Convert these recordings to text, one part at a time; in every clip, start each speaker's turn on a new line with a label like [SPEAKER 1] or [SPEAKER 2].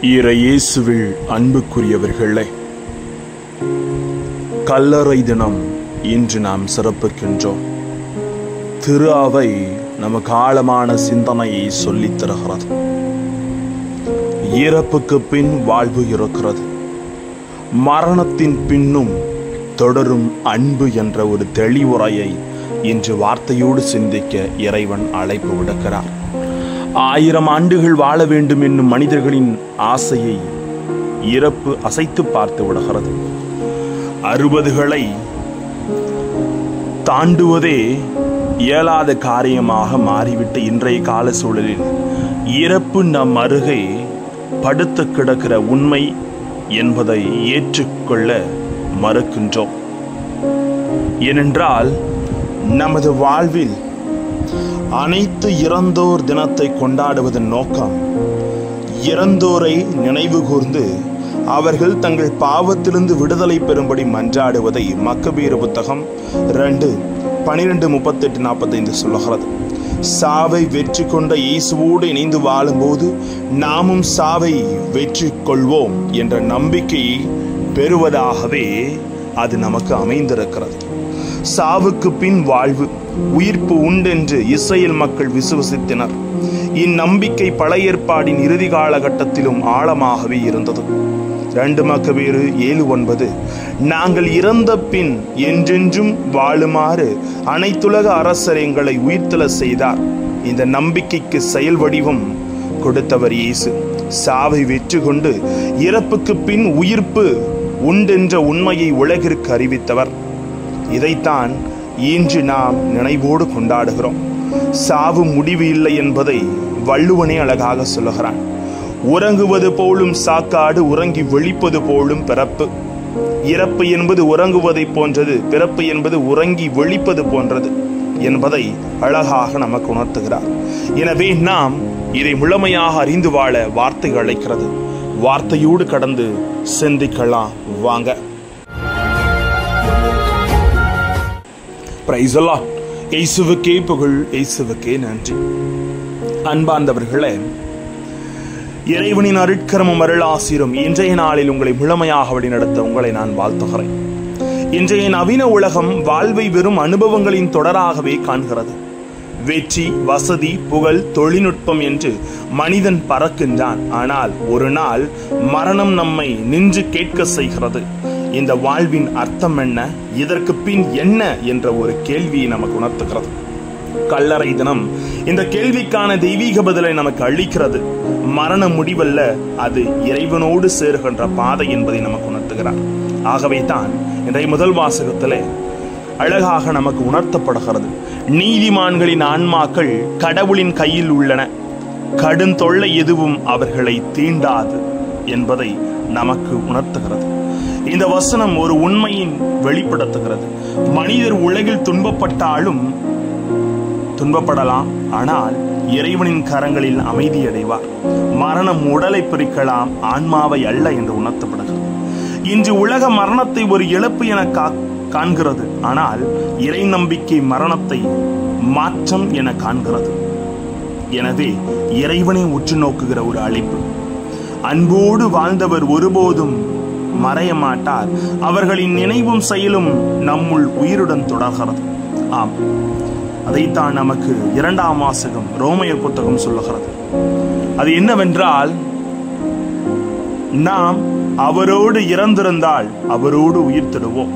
[SPEAKER 1] இயேசுவில் அன்புக்குரியவர்களே, கல்லறை தினம் இன்று நாம் சிறப்பிக்கின்றோம். திரு அவை நமக்கு ஆழமான சிந்தனையை சொல்லித் தருகிறது. இறப்புக்கு பின் வாழ்வு இருக்கிறது, மரணத்தின் பின்னும் தொடரும் அன்பு என்ற ஒரு தெளிவுரையை இன்று வார்த்தையோடு சிந்திக்க இறைவன் அழைப்பு விடுக்கிறார். 1000 ஆண்டுகள் வாழ வேண்டும் என்னும் மனிதர்களின் ஆசையை இறப்பு அசைத்து பார்த்து விடுகிறது. 60களை தாண்டுவதே இயலாத காரியமாக மாறிவிட்ட இன்றைய கால சூழலில் இறப்பு நம் அருகே படுத்து கிடக்கிற உண்மை என்பதை ஏற்றுக்கொள்ள மறுக்கின்றோம். ஏனென்றால் நமது வாழ்வில் அனைத்து இறந்தோர் தினத்தை கொண்டாடுவதன் நோக்கம் இறந்தோரை நினைவு கூர்ந்து அவர்கள் தங்கள் பாவத்திலிருந்து விடுதலை பெறும்படி மன்றாடுவதை மக்கபீர புத்தகம் 2:12-38-45 சொல்லுகிறது. சாவை வெற்றி கொண்ட இயேசுவோடு இணைந்து வாழும்போது நாமும் சாவை வெற்றி கொள்வோம் என்ற நம்பிக்கையை பெறுவதாகவே அது நமக்கு அமைந்திருக்கிறது. சாவுக்கு பின் வாழ்வு, உயிர்ப்பு உண்டென்று இஸ்ரேல் மக்கள் விசுவசித்தனர். இந்நம்பிக்கை பழைய ஏற்பாடின் இறுதி காலகட்டத்திலும் ஆழமாகவே இருந்தது. 2 மக்கபேர் 7:9 நாங்கள் இறந்த பின் என்றென்றும் வாழுமாறு அனைத்துலக அரசர் எங்களை உயிர்த்தெழ செய்தார். இந்த நம்பிக்கைக்கு செயல் வடிவம் கொடுத்தவர் இயேசு. சாவை வெற்றி கொண்டு இறப்புக்கு பின் உயிர்ப்பு உண்டென்ற உண்மையை உலகிற்கு அறிவித்தவர். இதைத்தான் இன்று நாம் நினைவோடு கொண்டாடுகிறோம். சாவு முடிவு இல்லை என்பதை வள்ளுவனே அழகாக சொல்லுகிறான். உறங்குவது போலும் சாக்காடு, உறங்கி விழிப்பது போலும் பிறப்பு. இறப்பு என்பது உறங்குவதை போன்றது, பிறப்பு என்பது உறங்கி விழிப்பது போன்றது என்பதை அழகாக நமக்கு உணர்த்துகிறார். எனவே நாம் இதை முழுமையாக அறிந்து வாழ வார்த்தை அழைக்கிறது. வார்த்தையோடு கடந்து சிந்திக்கலாம் வாங்க. Praise the Lord. இயேசுவுக்கே புகழ், இயேசுவுக்கே நன்றி. அன்பார்ந்தவர்களே, இறைவனின் அருட்கரமும் அருளாசிரும் இன்றைய நாளில் உங்களை முழுமையாக வழிநடத்த உங்களை நான் வாழ்த்துகிறேன். இன்றைய நவீன உலகம் வாழ்வை வெறும் அனுபவங்களின் தொடராகவே காண்கிறது. வெற்றி, வசதி, புகழ், தொழில்நுட்பம் என்று மனிதன் பறக்கின்றான். ஆனால் ஒரு நாள் மரணம் நம்மை நின்று கேட்க செய்கிறது. இந்த வாழ்வின் அர்த்தம் என்ன, இதற்கு பின் என்ன என்ற ஒரு கேள்வியை நமக்கு உணர்த்துகிறது. கல்லறை தினம் இந்த கேள்விக்கான தெய்வீக பதிலை நமக்கு அளிக்கிறது. மரணம் முடிவல்ல, அது இறைவனோடு சேருகின்ற பாதை என்பதை நமக்கு உணர்த்துகிறார். ஆகவே தான் இன்றைய முதல் வாசகத்திலே அழகாக நமக்கு உணர்த்தப்படுகிறது. நீதிமான்களின் ஆன்மாக்கள் கடவுளின் கையில் உள்ளன, கடுந்தொல்லை எதுவும் அவர்களை தீண்டாது என்பதை நமக்கு உணர்த்துகிறது. இந்த வசனம் ஒரு உண்மையின் வெளிப்படுத்துகிறது. மனிதர் உலகில் துன்பப்படலாம், ஆனால் இறைவனின் கரங்களில் அமைதி அடைவார். மரணம் உடலை பிரிக்கலாம், ஆன்மாவை அல்ல என்று உணர்த்தப்படுகிறது. இன்று உலக மரணத்தை ஒரு இழப்பு என காண்கிறது, ஆனால் இறை நம்பிக்கை மரணத்தை மாற்றம் என காண்கிறது. எனவே இறைவனை உற்று நோக்குகிற ஒரு அழைப்பு. அன்போடு வாழ்ந்தவர் ஒருபோதும் மறைய மாட்டார், அவர்களின் நினைவும் செயலும் நம்முள் உயிருடன் தொடர்கிறது. ஆம், அதைத்தான் நமக்கு 2ஆம் வாசகம் ரோமையர் புத்தகம் சொல்லுகிறது. அது என்னவென்றால், நாம் அவரோடு இறந்திருந்தால் அவரோடு உயிர்த்தெழுவோம்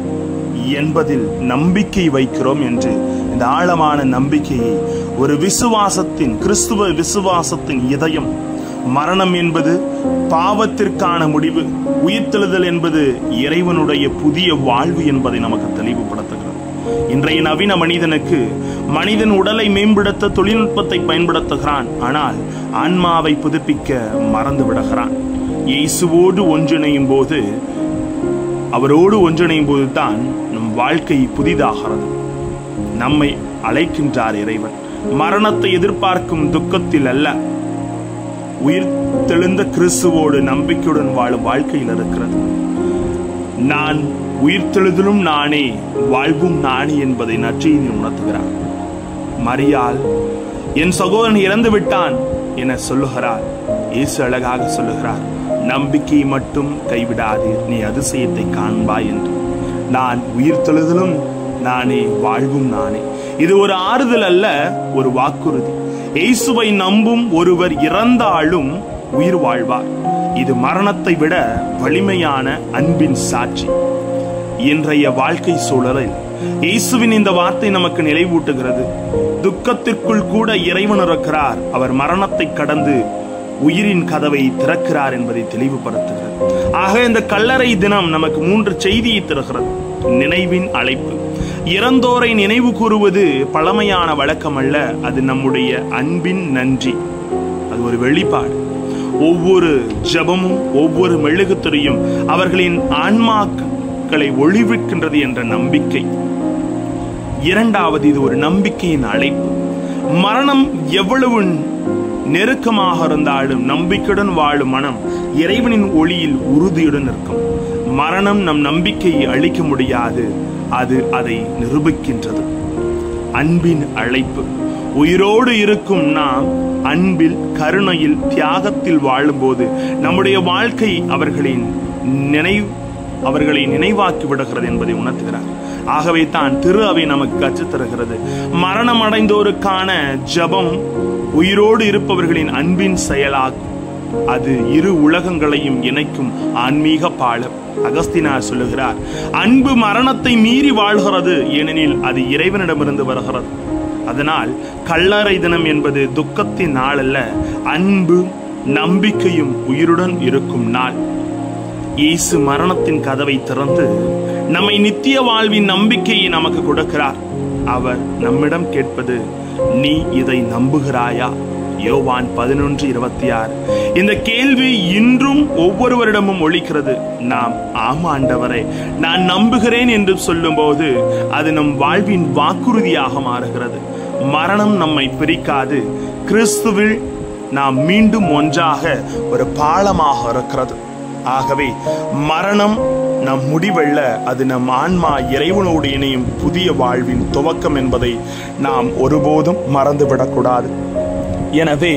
[SPEAKER 1] என்பதில் நம்பிக்கை வைக்கிறோம் என்று இந்த ஆழமான நம்பிக்கையை ஒரு விசுவாசத்தின், கிறிஸ்துவ விசுவாசத்தின் இதயம். மரணம் என்பது பாவத்திற்கான முடிவு, உயிர்த்தெழுதல் என்பது இறைவனுடைய புதிய வாழ்வு என்பதை நமக்கு தெளிவுபடுத்துகிறது. இன்றைய நவீன மனிதனுக்கு மனிதன் உடலை மேம்படுத்த தொழில்நுட்பத்தை பயன்படுத்துகிறான், ஆனால் ஆன்மாவை புதுப்பிக்க மறந்து விடுகிறான். இயேசுவோடு ஒன்றிணையும் போது, அவரோடு ஒன்றிணையும் போது தான் நம் வாழ்க்கை புதிதாகிறது. நம்மை அழைக்கின்றார் இறைவன். மரணத்தை எதிர்பார்க்கும் துக்கத்தில் அல்ல, உயிர்த்தெழுந்த கிறிஸ்துவோடு நம்பிக்கையுடன் வாழும் வாழ்க்கையில் இருக்கிறது. நான் உயிர்த்தெழுதலும் நானே, வாழ்வும் நானே என்பதை நற்செய்தி உணர்த்துகிறார். மரியாள் என் சகோதரன் இறந்து விட்டான் என சொல்லுகிறார். இயேசு அழகாக சொல்லுகிறார், நம்பிக்கையை மட்டும் கைவிடாதீர், நீ அதிசயத்தை காண்பாய் என்று. நான் உயிர்த்தெழுதலும் நானே, வாழ்வும் நானே. இது ஒரு ஆறுதல் அல்ல, ஒரு வாக்குறுதி. இயேசுவை நம்பும் ஒருவர் இறந்தாலும் உயிர் வாழ்வார். இது மரணத்தை விட வலிமையான அன்பின் சாட்சி. இன்றைய வாழ்க்கை சூழலில் இயேசுவின் இந்த வார்த்தை நமக்கு நினைவூட்டுகிறது. துக்கத்திற்குள் கூட இறைவன் இருக்கிறார். அவர் மரணத்தை கடந்து உயிரின் கதவை திறக்கிறார் என்பதை தெளிவுபடுத்துகிறது. ஆக இந்த கல்லறை தினம் நமக்கு 3 செய்தியை தருகிறது. நினைவின் அழைப்பு. இறந்தோரை நினைவு கூறுவது பழமையான வழக்கம் அல்ல, அது நம்முடைய அன்பின் நன்றி. அது ஒரு வெளிப்பாடு. ஒவ்வொரு ஜெபமும் ஒவ்வொரு மெழுகுத்திரையும் அவர்களின் ஆன்மாக்களை ஒளிவிக்கின்றது என்ற நம்பிக்கை. இரண்டாவது, இது ஒரு நம்பிக்கையின் அழைப்பு. மரணம் எவ்வளவு நெருக்கமாக இருந்தாலும் நம்பிக்கையுடன் வாழும் மனம் இறைவனின் ஒளியில் உறுதியுடன் இருக்கும். மரணம் நம் நம்பிக்கையை அழிக்க முடியாது, அது அதை நிரூபிக்கின்றது. அன்பின் அழைப்பு. உயிரோடு இருக்கும் நாம் அன்பில், கருணையில், தியாகத்தில் வாழும்போது நம்முடைய வாழ்க்கை அவர்களை நினைவாக்கி விடுகிறது என்பதை உணர்த்துகிறார். ஆகவே தான் திரு அவை நமக்கு கற்றுத்தருகிறது. மரணம் அடைந்தோருக்கான ஜெபம் உயிரோடு இருப்பவர்களின் அன்பின் செயலாகும். அது இரு உலகங்களையும் இணைக்கும் ஆன்மீக பாலம். அகஸ்தினார் சொல்லுகிறார், அன்பு மரணத்தை மீறி வாழ்கிறது, ஏனெனில் அது இறைவனிடமிருந்து வருகிறது. அதனால் கல்லறை தினம் என்பது துக்கத்தின் நாள் அல்ல, அன்பு நம்பிக்கையும் உயிருடன் இருக்கும் நாள். இயேசு மரணத்தின் கதவை திறந்து நம்மை நித்திய வாழ்வின் நம்பிக்கையை நமக்கு கொடுக்கிறார். அவர் நம்மிடம் கேட்பது, நீ இதை நம்புகிறாயா? யோவான் 11:26. இந்த கேள்வி இன்றும் ஒவ்வொருவரிடமும் ஒலிக்கிறது. நாம் ஆமா ஆண்டவரே, நான் நம்புகிறேன் என்று சொல்லும் போது அது நம் வாழ்வின் வாக்குறுதியாக மாறுகிறது. மரணம் நம்மை பிரிக்காது. கிறிஸ்துவில் நாம் மீண்டும் ஒன்றாக ஒரு பாலமாக இருக்கிறது. ஆகவே மரணம் நம் முடிவல்ல, அது நம் ஆன்மா இறைவனோடு இணையும் புதிய வாழ்வின் துவக்கம் என்பதை நாம் ஒருபோதும் மறந்துவிடக்கூடாது. எனவே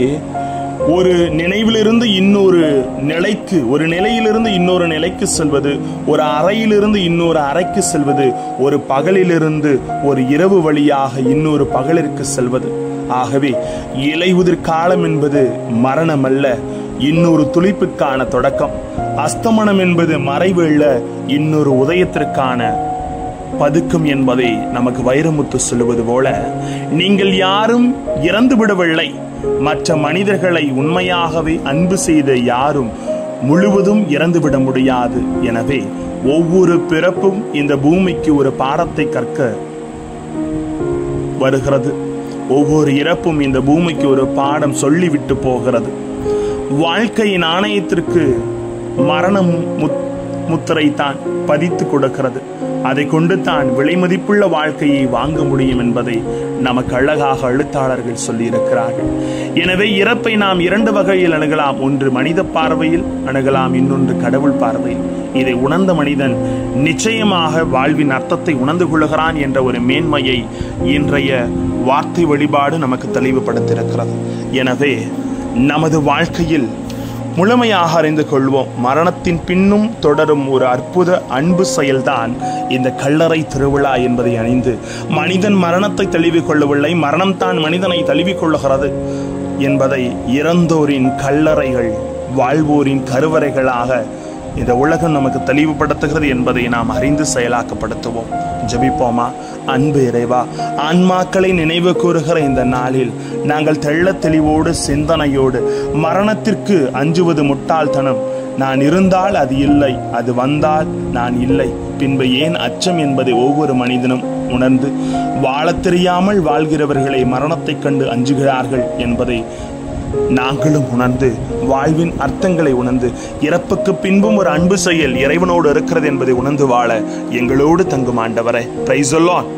[SPEAKER 1] ஒரு நினைவிலிருந்து இன்னொரு நிலைக்கு, ஒரு நிலையிலிருந்து இன்னொரு நிலைக்கு செல்வது, ஒரு அறையிலிருந்து இன்னொரு அறைக்கு செல்வது, ஒரு பகலிலிருந்து ஒரு இரவு வழியாக இன்னொரு பகலிற்கு செல்வது. ஆகவே இலையுதிர் காலம் என்பது மரணம் அல்ல, இன்னொரு துளிப்புக்கான தொடக்கம். அஸ்தமனம் என்பது மறைவு அல்ல, இன்னொரு உதயத்திற்கான பதுக்கம் என்பதை நமக்கு வைரமுத்து சொல்லுவது போல, நீங்கள் யாரும் இறந்து விடவில்லை. மற்ற மனிதர்களை உண்மையாகவே அன்பு செய்த யாரும் முழுவதும் இறந்துவிட முடியாது. எனவே ஒவ்வொரு பிறப்பும் இந்த பூமிக்கு ஒரு பாடத்தை கற்க வருகிறது. ஒவ்வொரு இறப்பும் இந்த பூமிக்கு ஒரு பாடம் சொல்லிவிட்டு போகிறது. வாழ்க்கையின் நாணயத்திற்கு மரணம் முத்திரை தான் பதித்து கொடுக்கிறது. அதை கொண்டு தான் விலைமதிப்புள்ள வாழ்க்கையை வாங்க முடியும் என்பதை நமக்கு அழகாக எழுத்தாளர்கள் சொல்லியிருக்கிறார்கள். எனவே இறப்பை நாம் 2 வகையில் அணுகலாம். ஒன்று மனித பார்வையில் அணுகலாம், இன்னொன்று கடவுள் பார்வையில். இதை உணர்ந்த மனிதன் நிச்சயமாக வாழ்வின் அர்த்தத்தை உணர்ந்து கொள்கிறான் என்ற ஒரு மேன்மையை இன்றைய வார்த்தை வழிபாடு நமக்கு தெளிவுபடுத்தியிருக்கிறது. எனவே நமது வாழ்க்கையில் முழுமையாக அறிந்து கொள்வோம். மரணத்தின் பின்னும் தொடரும் ஒரு அற்புத அன்பு செயல்தான் இந்த கல்லறை திருவிழா என்பதை அணிந்து, மனிதன் மரணத்தை தழுவிக் கொள்ளவில்லை, மரணம் தான் மனிதனை தழுவிக் கொள்ளுகிறது என்பதை இறந்தோரின் கல்லறைகள் வாழ்வோரின் கருவறைகளாக இந்த உலகம் நமக்கு தெளிவுபடுத்துகிறது என்பதை நாம் அறிந்து செயலாக்கப்படுத்துவோம். ஜெபிப்போமா? அன்பு இறைவா, ஆன்மாக்களை நினைவு கூறுகிற இந்த நாளில் நாங்கள் தெள்ள தெளிவோடு சிந்தனையோடு மரணத்திற்கு அஞ்சுவது முட்டாள்தனம். நான் இருந்தால் அது இல்லை, அது வந்தால் நான் இல்லை, பின்பு ஏன் அச்சம் என்பதை ஒவ்வொரு மனிதனும் உணர்ந்து, வாழத் தெரியாமல் வாழ்கிறவர்களை மரணத்தை கண்டு அஞ்சுகிறார்கள் என்பதை நாங்களும் உணர்ந்து, வாழ்வின் அர்த்தங்களை உணர்ந்து, இறப்புக்கு பின்பும் ஒரு அன்பு செயல் இறைவனோடு இருக்கிறது என்பதை உணர்ந்து வாழ எங்களோடு தங்கும் ஆண்டவரே. Praise the Lord.